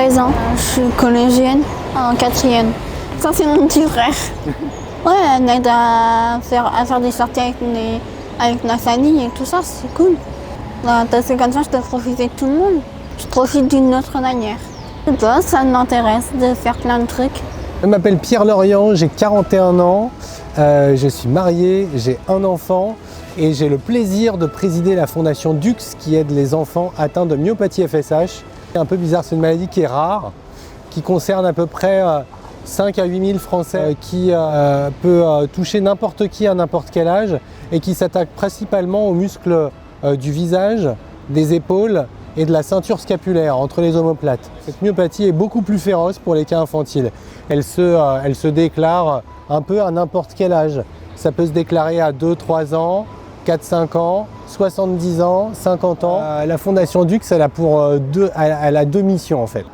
13 ans. Je suis collégienne en 4e. Ça, c'est mon petit frère. Ouais, on aide à faire des sorties avec ma famille et tout ça, c'est cool. Parce que comme ça, je peux profiter de tout le monde. Je profite d'une autre manière. Toi, ça m'intéresse de faire plein de trucs. Je m'appelle Pierre Lorient, j'ai 41 ans, je suis marié, j'ai un enfant et j'ai le plaisir de présider la fondation Dux qui aide les enfants atteints de myopathie FSH. C'est un peu bizarre, c'est une maladie qui est rare, qui concerne à peu près 5 à 8 000 Français, qui peut toucher n'importe qui à n'importe quel âge et qui s'attaque principalement aux muscles du visage, des épaules et de la ceinture scapulaire entre les omoplates. Cette myopathie est beaucoup plus féroce pour les cas infantiles. Elle se déclare un peu à n'importe quel âge. Ça peut se déclarer à 2-3 ans, 4-5 ans, 70 ans, 50 ans. La Fondation Dux, elle a deux missions en fait.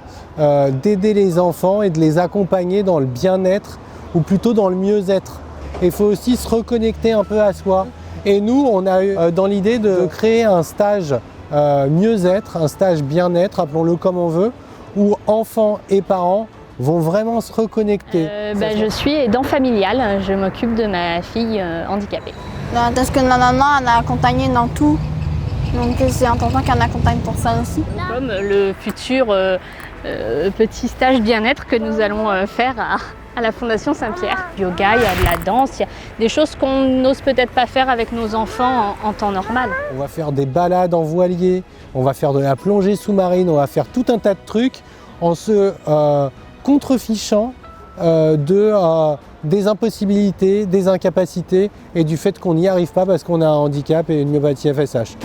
D'aider les enfants et de les accompagner dans le bien-être ou plutôt dans le mieux-être. Il faut aussi se reconnecter un peu à soi. Et nous, on a eu dans l'idée de créer un stage mieux-être, un stage bien-être, appelons-le comme on veut, où enfants et parents vont vraiment se reconnecter. Je suis aidant familial, je m'occupe de ma fille handicapée. Parce que ma maman, elle a accompagné dans tout. Donc c'est important qu'elle accompagne pour ça aussi. Comme le futur petit stage bien-être que nous allons faire à la Fondation Saint-Pierre. Yoga, il y a de la danse, il y a des choses qu'on n'ose peut-être pas faire avec nos enfants en temps normal. On va faire des balades en voilier, on va faire de la plongée sous-marine, on va faire tout un tas de trucs en se contrefichant des impossibilités, des incapacités et du fait qu'on n'y arrive pas parce qu'on a un handicap et une myopathie FSH.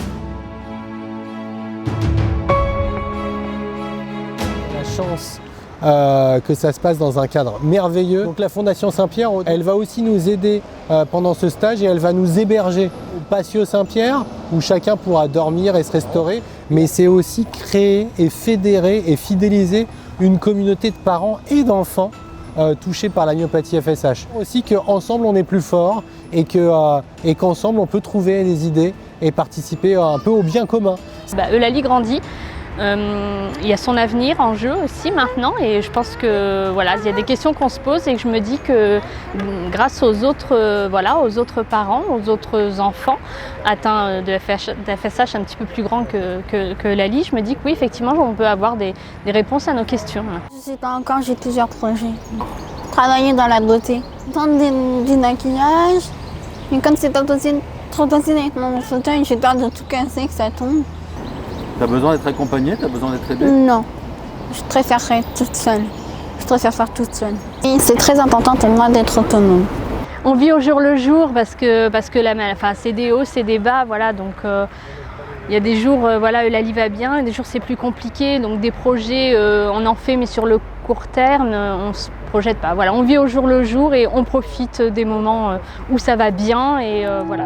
La chance que ça se passe dans un cadre merveilleux. Donc la Fondation Saint-Pierre, elle va aussi nous aider pendant ce stage et elle va nous héberger au Patio Saint-Pierre où chacun pourra dormir et se restaurer. Mais c'est aussi créer et fédérer et fidéliser une communauté de parents et d'enfants touchés par la myopathie FSH. Aussi qu'ensemble on est plus fort et qu'ensemble on peut trouver des idées et participer un peu au bien commun. Eulalie grandit. Il y a son avenir en jeu aussi maintenant et je pense que voilà, il y a des questions qu'on se pose et que je me dis que grâce aux autres parents, aux autres enfants atteints de FSH un petit peu plus grand que Eulalie, je me dis que oui, effectivement, on peut avoir des réponses à nos questions. Je ne sais pas encore, j'ai plusieurs projets. Travailler dans la beauté, vendre du maquillage, mais comme c'est trop facile avec mon fauteuil, j'ai peur de tout casser, que ça tombe. Tu as besoin d'être accompagnée? Tu as besoin d'être aidée? Non, je préférerais toute seule. Je préfère faire toute seule. Et c'est très important pour moi d'être autonome. On vit au jour le jour parce que c'est des hauts, c'est des bas, voilà. Donc il y a des jours, Eulalie va bien, et des jours c'est plus compliqué. Donc des projets, on en fait, mais sur le court terme, on se projette pas. Voilà, on vit au jour le jour et on profite des moments où ça va bien et voilà.